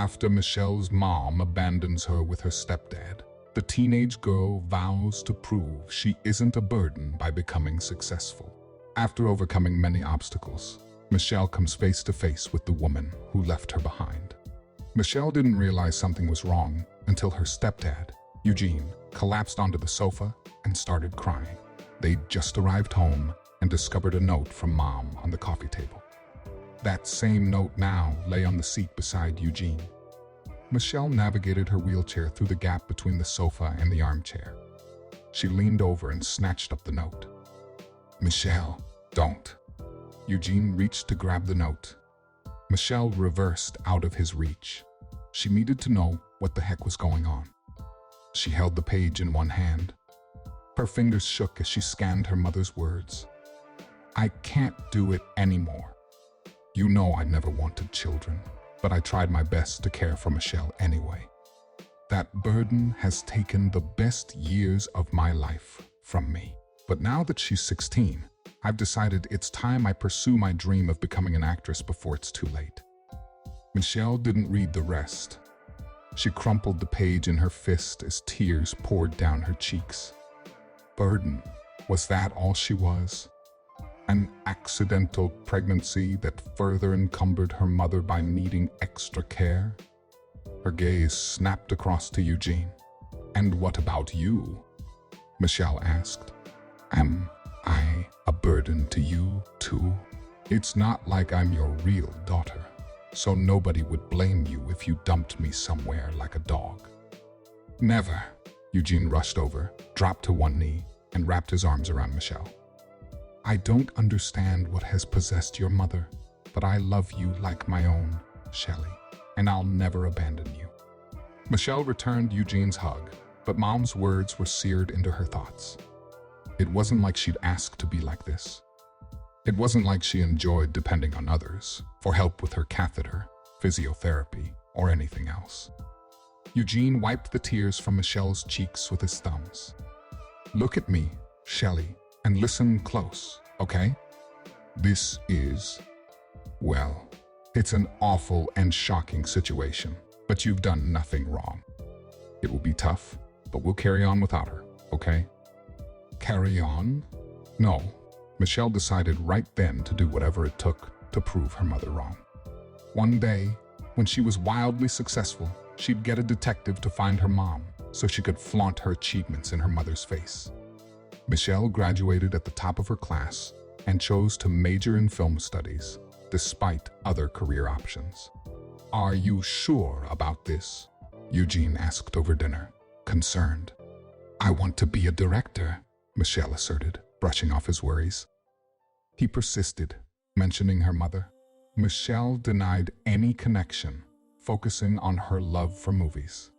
After Michelle's mom abandons her with her stepdad, the teenage girl vows to prove she isn't a burden by becoming successful. After overcoming many obstacles, Michelle comes face to face with the woman who left her behind. Michelle didn't realize something was wrong until her stepdad, Eugene, collapsed onto the sofa and started crying. They'd just arrived home and discovered a note from Mom on the coffee table. That same note now lay on the seat beside Eugene. Michelle navigated her wheelchair through the gap between the sofa and the armchair. She leaned over and snatched up the note. "Michelle, don't." Eugene reached to grab the note. Michelle reversed out of his reach. She needed to know what the heck was going on. She held the page in one hand. Her fingers shook as she scanned her mother's words. "I can't do it anymore. You know I never wanted children, but I tried my best to care for Michelle anyway. That burden has taken the best years of my life from me. But now that she's 16, I've decided it's time I pursue my dream of becoming an actress before it's too late." Michelle didn't read the rest. She crumpled the page in her fist as tears poured down her cheeks. Burden, was that all she was? An accidental pregnancy that further encumbered her mother by needing extra care? Her gaze snapped across to Eugene. "And what about you?" Michelle asked. "Am I a burden to you, too? It's not like I'm your real daughter, so nobody would blame you if you dumped me somewhere like a dog." "Never." Eugene rushed over, dropped to one knee, and wrapped his arms around Michelle. "I don't understand what has possessed your mother, but I love you like my own, Shelley, and I'll never abandon you." Michelle returned Eugene's hug, but Mom's words were seared into her thoughts. It wasn't like she'd asked to be like this. It wasn't like she enjoyed depending on others for help with her catheter, physiotherapy, or anything else. Eugene wiped the tears from Michelle's cheeks with his thumbs. "Look at me, Shelley, and listen close, okay? This is, well, it's an awful and shocking situation, but you've done nothing wrong. It will be tough, but we'll carry on without her, okay?" Carry on? No. Michelle decided right then to do whatever it took to prove her mother wrong. One day, when she was wildly successful, she'd get a detective to find her mom so she could flaunt her achievements in her mother's face. Michelle graduated at the top of her class and chose to major in film studies, despite other career options. "Are you sure about this?" Eugene asked over dinner, concerned. "I want to be a director," Michelle asserted, brushing off his worries. He persisted, mentioning her mother. Michelle denied any connection, focusing on her love for movies.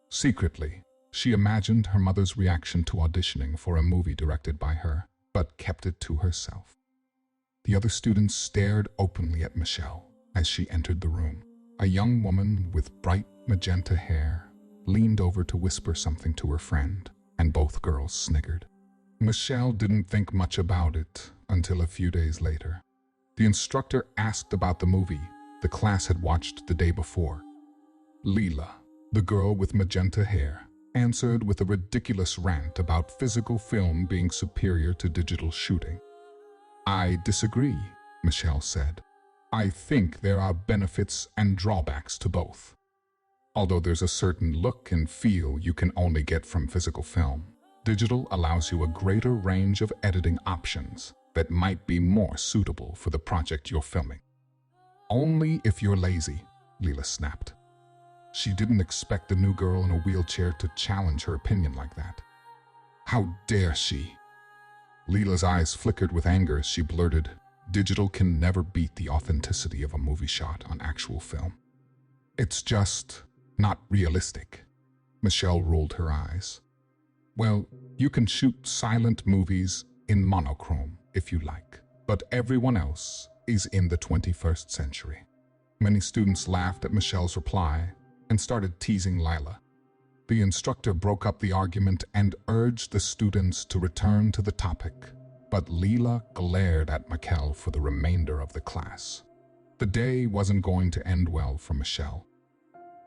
Secretly, she imagined her mother's reaction to auditioning for a movie directed by her, but kept it to herself. The other students stared openly at Michelle as she entered the room. A young woman with bright magenta hair leaned over to whisper something to her friend, and both girls sniggered. Michelle didn't think much about it until a few days later. The instructor asked about the movie the class had watched the day before. Leela, the girl with magenta hair, answered with a ridiculous rant about physical film being superior to digital shooting. "I disagree," Michelle said. "I think there are benefits and drawbacks to both. Although there's a certain look and feel you can only get from physical film, digital allows you a greater range of editing options that might be more suitable for the project you're filming." "Only if you're lazy," Leela snapped. She didn't expect the new girl in a wheelchair to challenge her opinion like that. How dare she? Leela's eyes flickered with anger as she blurted, "Digital can never beat the authenticity of a movie shot on actual film. It's just not realistic." Michelle rolled her eyes. "Well, you can shoot silent movies in monochrome if you like, but everyone else is in the 21st century." Many students laughed at Michelle's reply and started teasing Lila. The instructor broke up the argument and urged the students to return to the topic, but Leela glared at Michelle for the remainder of the class. The day wasn't going to end well for Michelle.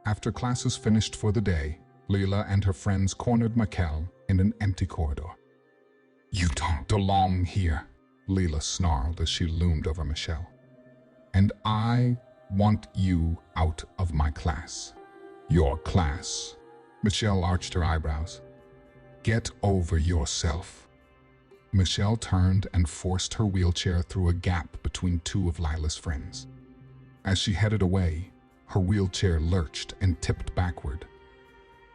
After classes finished for the day, Leila and her friends cornered Michael in an empty corridor. "You don't belong here," Leila snarled as she loomed over Michelle. "And I want you out of my class." "Your class?" Michelle arched her eyebrows. "Get over yourself." Michelle turned and forced her wheelchair through a gap between two of Lila's friends. As she headed away, her wheelchair lurched and tipped backward.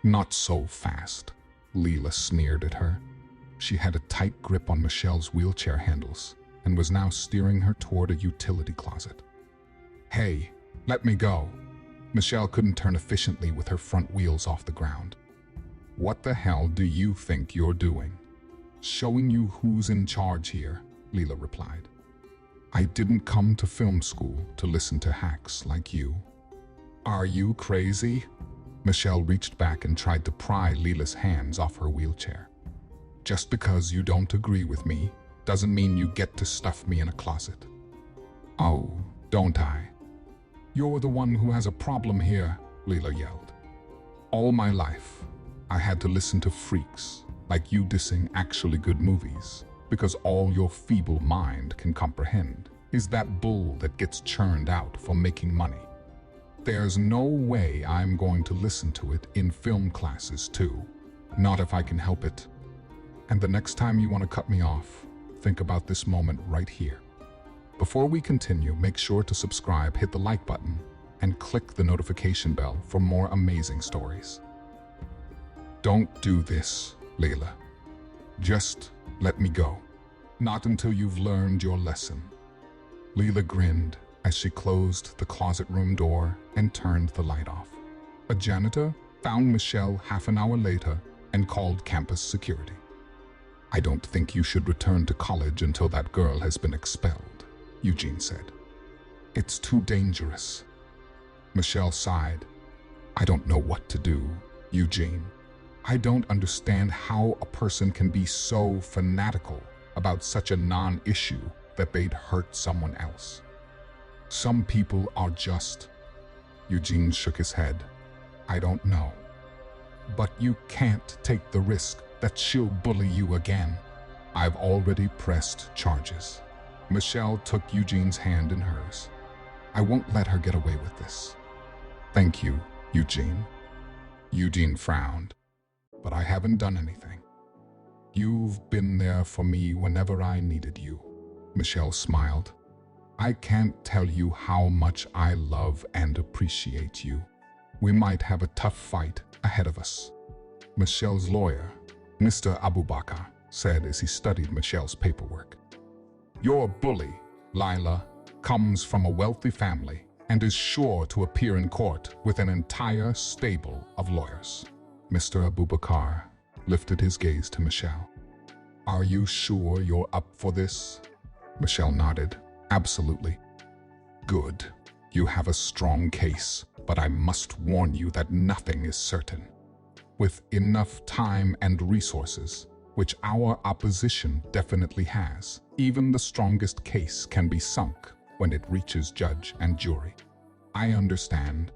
"Not so fast," Leila sneered at her. She had a tight grip on Michelle's wheelchair handles and was now steering her toward a utility closet. "Hey, let me go." Michelle couldn't turn efficiently with her front wheels off the ground. "What the hell do you think you're doing?" "Showing you who's in charge here," Leila replied. "I didn't come to film school to listen to hacks like you." "Are you crazy?" Michelle reached back and tried to pry Leila's hands off her wheelchair. "Just because you don't agree with me doesn't mean you get to stuff me in a closet." "Oh, don't I?" "You're the one who has a problem here," Leila yelled. "All my life, I had to listen to freaks like you dissing actually good movies because all your feeble mind can comprehend is that bull that gets churned out for making money. There's no way I'm going to listen to it in film classes too. Not if I can help it. And the next time you want to cut me off, think about this moment right here." Before we continue, make sure to subscribe, hit the like button, and click the notification bell for more amazing stories. "Don't do this, Leila. Just let me go. Not until you've learned your lesson." Leila grinned as she closed the closet room door and turned the light off. A janitor found Michelle half an hour later and called campus security. "I don't think you should return to college until that girl has been expelled," Eugene said. "It's too dangerous." Michelle sighed. "I don't know what to do, Eugene. I don't understand how a person can be so fanatical about such a non-issue that they'd hurt someone else. Some people are just..." Eugene shook his head. "I don't know. But you can't take the risk that she'll bully you again. I've already pressed charges." Michelle took Eugene's hand in hers. "I won't let her get away with this." "Thank you, Eugene." Eugene frowned. "But I haven't done anything. You've been there for me whenever I needed you." Michelle smiled. "I can't tell you how much I love and appreciate you. We might have a tough fight ahead of us." Michelle's lawyer, Mr. Abubakar, said as he studied Michelle's paperwork. "Your bully, Leila, comes from a wealthy family and is sure to appear in court with an entire stable of lawyers." Mr. Abubakar lifted his gaze to Michelle. "Are you sure you're up for this?" Michelle nodded. "Absolutely." "Good. You have a strong case, but I must warn you that nothing is certain. With enough time and resources, which our opposition definitely has, even the strongest case can be sunk when it reaches judge and jury." "I understand.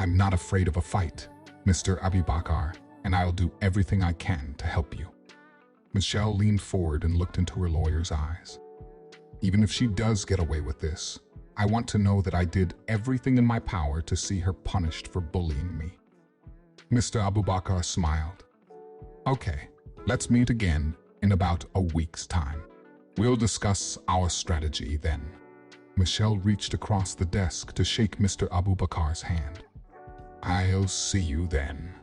I'm not afraid of a fight, Mr. Abubakar, and I'll do everything I can to help you." Michelle leaned forward and looked into her lawyer's eyes. "Even if she does get away with this, I want to know that I did everything in my power to see her punished for bullying me." Mr. Abubakar smiled. "Okay, let's meet again in about a week's time. We'll discuss our strategy then." Michelle reached across the desk to shake Mr. Abubakar's hand. "I'll see you then."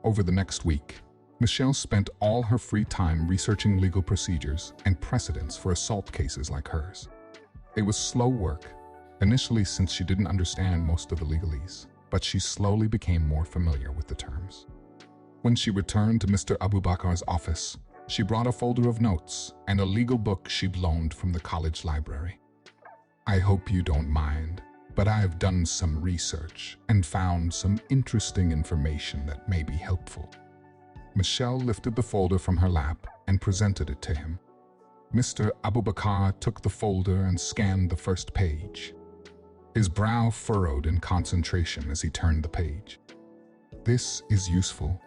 Over the next week, Michelle spent all her free time researching legal procedures and precedents for assault cases like hers. It was slow work, initially since she didn't understand most of the legalese, but she slowly became more familiar with the terms. When she returned to Mr. Abubakar's office, she brought a folder of notes and a legal book she'd loaned from the college library. "I hope you don't mind, but I've done some research and found some interesting information that may be helpful." Michelle lifted the folder from her lap and presented it to him. Mr. Abubakar took the folder and scanned the first page. His brow furrowed in concentration as he turned the page. This is useful.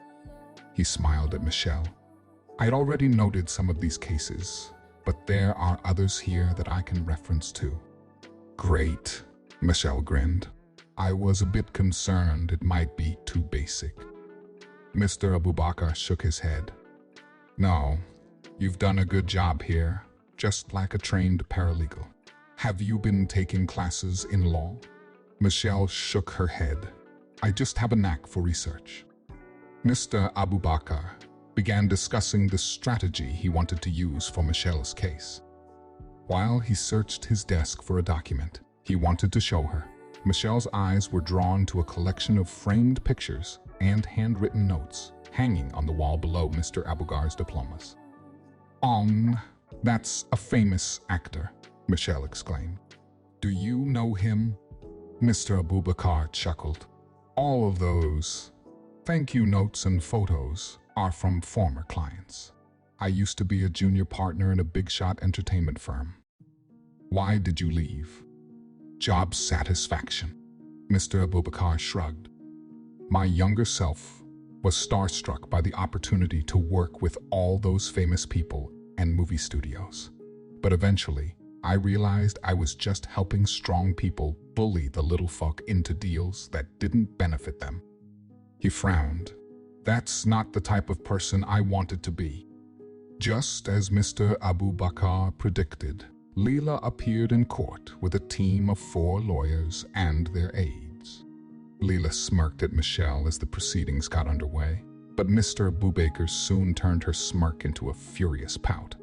He smiled at Michelle. I had already noted some of these cases, but there are others here that I can reference to. Great, Michelle grinned. I was a bit concerned it might be too basic. Mr. Abubakar shook his head. No, you've done a good job here, just like a trained paralegal. Have you been taking classes in law? Michelle shook her head. I just have a knack for research. Mr. Abubakar began discussing the strategy he wanted to use for Michelle's case. While he searched his desk for a document he wanted to show her, Michelle's eyes were drawn to a collection of framed pictures and handwritten notes hanging on the wall below Mr. Abubakar's diplomas. That's a famous actor, Michelle exclaimed. Do you know him? Mr. Abubakar chuckled. All of those thank you notes and photos are from former clients. I used to be a junior partner in a big-shot entertainment firm. Why did you leave? Job satisfaction. Mr. Abubakar shrugged. My younger self was starstruck by the opportunity to work with all those famous people and movie studios. But eventually, I realized I was just helping strong people bully the little folk into deals that didn't benefit them. He frowned. That's not the type of person I wanted to be. Just as Mr. Abubakar predicted, Leela appeared in court with a team of 4 lawyers and their aides. Leela smirked at Michelle as the proceedings got underway, but Mr. Abubakar soon turned her smirk into a furious pout.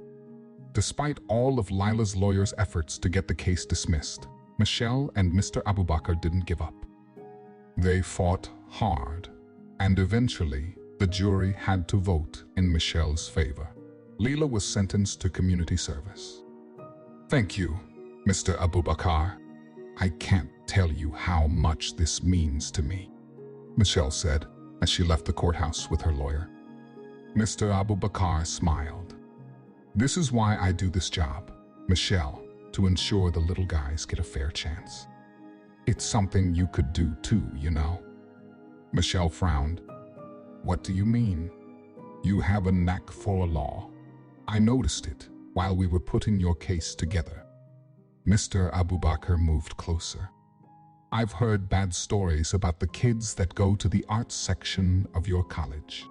Despite all of Lila's lawyers' efforts to get the case dismissed, Michelle and Mr. Abubakar didn't give up. They fought hard, and eventually the jury had to vote in Michelle's favor. Leela was sentenced to community service. Thank you, Mr. Abubakar. I can't tell you how much this means to me, Michelle said as she left the courthouse with her lawyer. Mr. Abubakar smiled. This is why I do this job, Michelle, to ensure the little guys get a fair chance. It's something you could do too, you know. Michelle frowned. What do you mean? You have a knack for law. I noticed it while we were putting your case together. Mr. Abubakar moved closer. I've heard bad stories about the kids that go to the arts section of your college.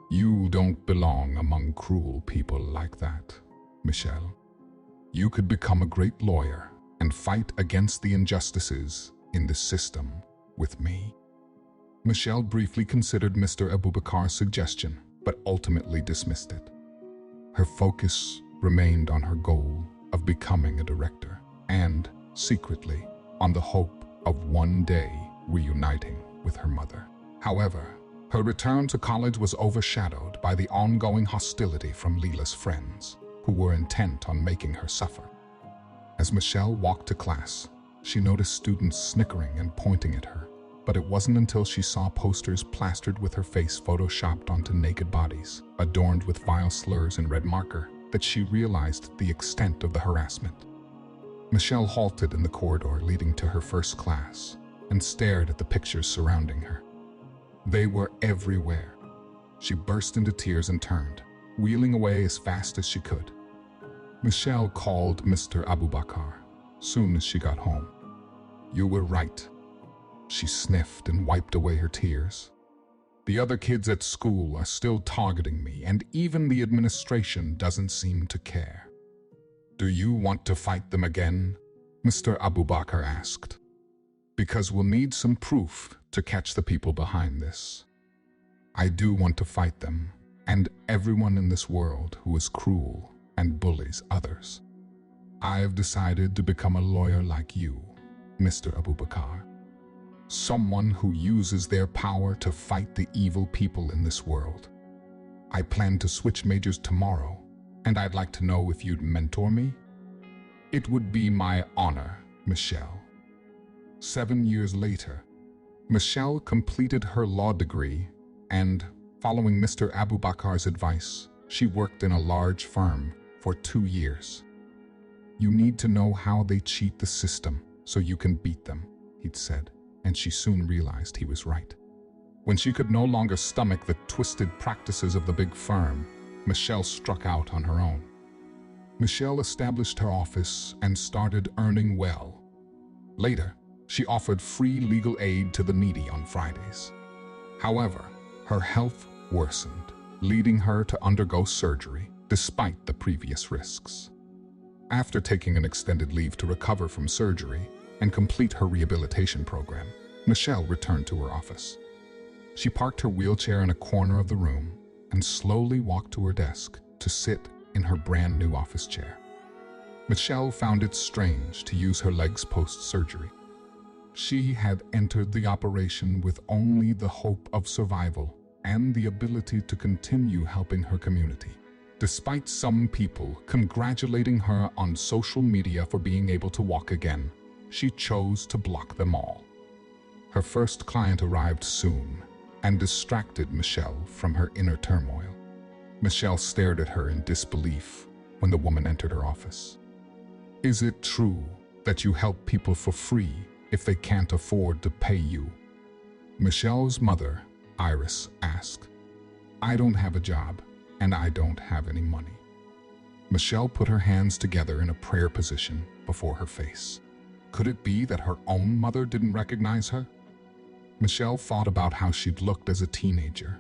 You don't belong among cruel people like that, Michelle. You could become a great lawyer and fight against the injustices in the system with me. Michelle briefly considered Mr. Abubakar's suggestion, but ultimately dismissed it. Her focus remained on her goal of becoming a director and, secretly, on the hope of one day reuniting with her mother. However, her return to college was overshadowed by the ongoing hostility from Leela's friends, who were intent on making her suffer. As Michelle walked to class, she noticed students snickering and pointing at her, but it wasn't until she saw posters plastered with her face photoshopped onto naked bodies, adorned with vile slurs in red marker, that she realized the extent of the harassment. Michelle halted in the corridor leading to her first class and stared at the pictures surrounding her. They were everywhere. She burst into tears and turned, wheeling away as fast as she could. Michelle called Mr. Abubakar soon as she got home. You were right. She sniffed and wiped away her tears. The other kids at school are still targeting me, and even the administration doesn't seem to care. Do you want to fight them again? Mr. Abubakar asked. Because we'll need some proof to catch the people behind this. I do want to fight them, and everyone in this world who is cruel and bullies others. I have decided to become a lawyer like you, Mr. Abubakar. Someone who uses their power to fight the evil people in this world. I plan to switch majors tomorrow, and I'd like to know if you'd mentor me. It would be my honor, Michelle. 7 years later, Michelle completed her law degree and, following Mr. Abubakar's advice, she worked in a large firm for 2 years. You need to know how they cheat the system so you can beat them, he'd said, and she soon realized he was right. When she could no longer stomach the twisted practices of the big firm, Michelle struck out on her own. Michelle established her office and started earning well. Later, she offered free legal aid to the needy on Fridays. However, her health worsened, leading her to undergo surgery despite the previous risks. After taking an extended leave to recover from surgery and complete her rehabilitation program, Michelle returned to her office. She parked her wheelchair in a corner of the room and slowly walked to her desk to sit in her brand new office chair. Michelle found it strange to use her legs post-surgery. She had entered the operation with only the hope of survival and the ability to continue helping her community. Despite some people congratulating her on social media for being able to walk again, she chose to block them all. Her first client arrived soon and distracted Michelle from her inner turmoil. Michelle stared at her in disbelief when the woman entered her office. "Is it true that you help people for free if they can't afford to pay you?" Michelle's mother, Iris, asked. "I don't have a job, and I don't have any money." Michelle put her hands together in a prayer position before her face. Could it be that her own mother didn't recognize her? Michelle thought about how she'd looked as a teenager.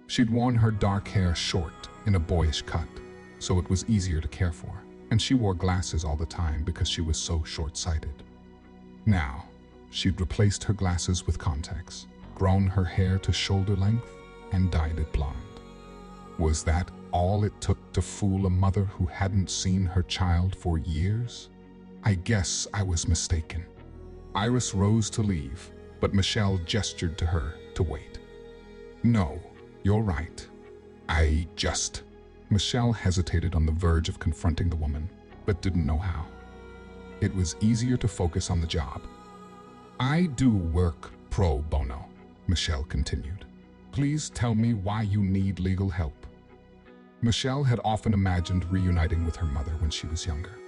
She'd worn her dark hair short in a boyish cut, so it was easier to care for, and she wore glasses all the time because she was so short-sighted. Now, she'd replaced her glasses with contacts, grown her hair to shoulder length, and dyed it blonde. Was that all it took to fool a mother who hadn't seen her child for years? I guess I was mistaken. Iris rose to leave, but Michelle gestured to her to wait. "No, you're right. Michelle hesitated on the verge of confronting the woman, but didn't know how. It was easier to focus on the job. "I do work pro bono," Michelle continued. "Please tell me why you need legal help." Michelle had often imagined reuniting with her mother when she was younger.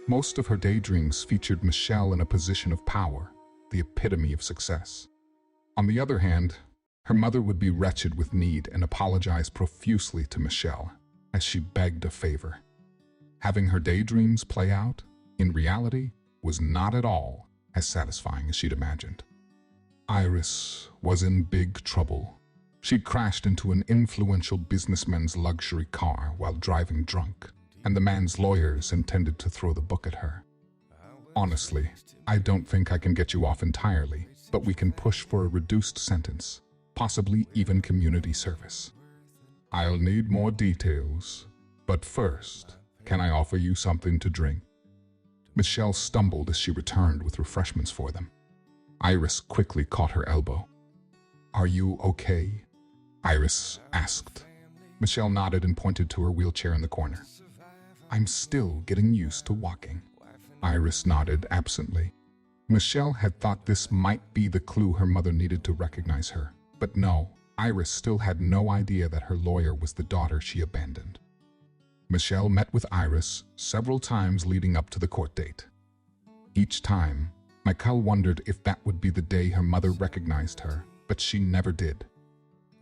Most of her daydreams featured Michelle in a position of power, the epitome of success. On the other hand, her mother would be wretched with need and apologize profusely to Michelle as she begged a favor. Having her daydreams play out, in reality, was not at all as satisfying as she'd imagined. Iris was in big trouble. She'd crashed into an influential businessman's luxury car while driving drunk, and the man's lawyers intended to throw the book at her. "Honestly, I don't think I can get you off entirely, but we can push for a reduced sentence, possibly even community service. I'll need more details, but first, can I offer you something to drink?" Michelle stumbled as she returned with refreshments for them. Iris quickly caught her elbow. "Are you okay?" Iris asked. Michelle nodded and pointed to her wheelchair in the corner. "I'm still getting used to walking." Iris nodded absently. Michelle had thought this might be the clue her mother needed to recognize her, but no, Iris still had no idea that her lawyer was the daughter she abandoned. Michelle met with Iris several times leading up to the court date. Each time, Michelle wondered if that would be the day her mother recognized her, but she never did.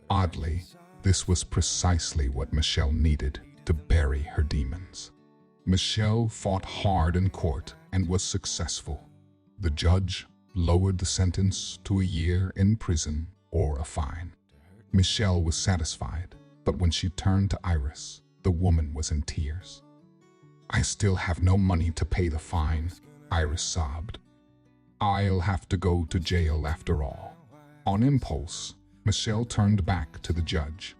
Oddly, this was precisely what Michelle needed to bury her demons. Michelle fought hard in court and was successful. The judge lowered the sentence to a year in prison or a fine. Michelle was satisfied, but when she turned to Iris, the woman was in tears. "I still have no money to pay the fine," Iris sobbed. "I'll have to go to jail after all." On impulse, Michelle turned back to the judge.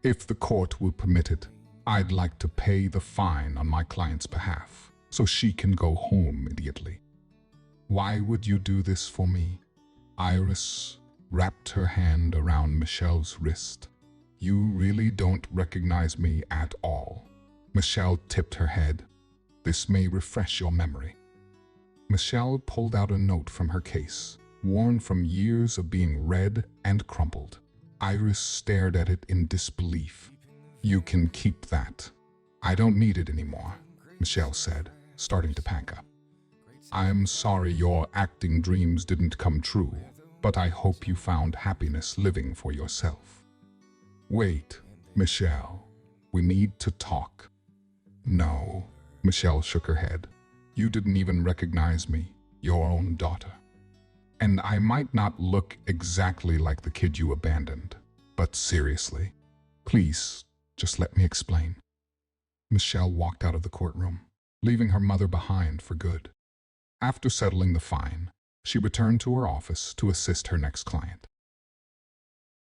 "If the court will permit it, I'd like to pay the fine on my client's behalf, so she can go home immediately." "Why would you do this for me?" Iris wrapped her hand around Michelle's wrist. "You really don't recognize me at all." Michelle tipped her head. "This may refresh your memory." Michelle pulled out a note from her case, worn from years of being read and crumpled. Iris stared at it in disbelief. "You can keep that. I don't need it anymore," Michelle said, starting to pack up. "I'm sorry your acting dreams didn't come true. but I hope you found happiness living for yourself. Wait, Michelle, we need to talk. No, Michelle shook her head. You didn't even recognize me, your own daughter. And I might not look exactly like the kid you abandoned, but seriously, please, just let me explain. Michelle walked out of the courtroom, leaving her mother behind for good. After settling the fine, she returned to her office to assist her next client.